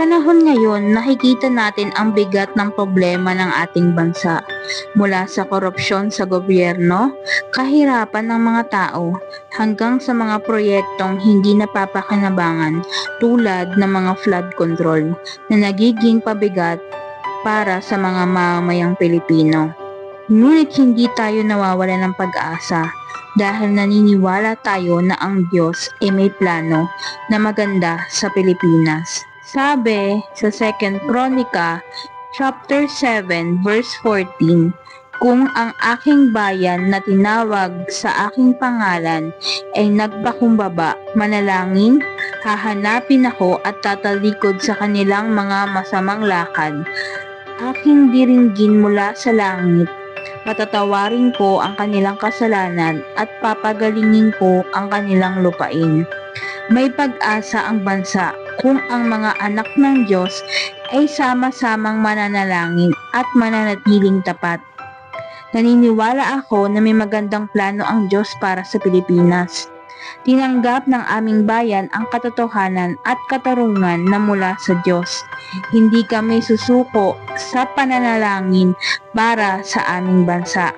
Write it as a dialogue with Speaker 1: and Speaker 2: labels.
Speaker 1: Panahon ngayon, nakikita natin ang bigat ng problema ng ating bansa. Mula sa korupsyon sa gobyerno, kahirapan ng mga tao, hanggang sa mga proyektong hindi napapakinabangan tulad ng mga flood control na nagiging pabigat para sa mga mamamayang Pilipino. Ngunit hindi tayo nawawala ng pag-asa dahil naniniwala tayo na ang Diyos ay may plano na maganda sa Pilipinas. Sabi sa 2 Chronica chapter 7 verse 14, kung ang aking bayan na tinawag sa aking pangalan ay nagpakumbaba, manalangin, hahanapin ako at tatalikod sa kanilang mga masamang lakad, aking diringgin mula sa langit, patatawarin ko ang kanilang kasalanan at papagalingin ko ang kanilang lupain. May pag-asa ang bansa kung ang mga anak ng Diyos ay sama-samang mananalangin at mananatiling tapat. Naniniwala ako na may magandang plano ang Diyos para sa Pilipinas. Tinanggap ng aming bayan ang katotohanan at katarungan na mula sa Diyos. Hindi kami susuko sa pananalangin para sa aming bansa.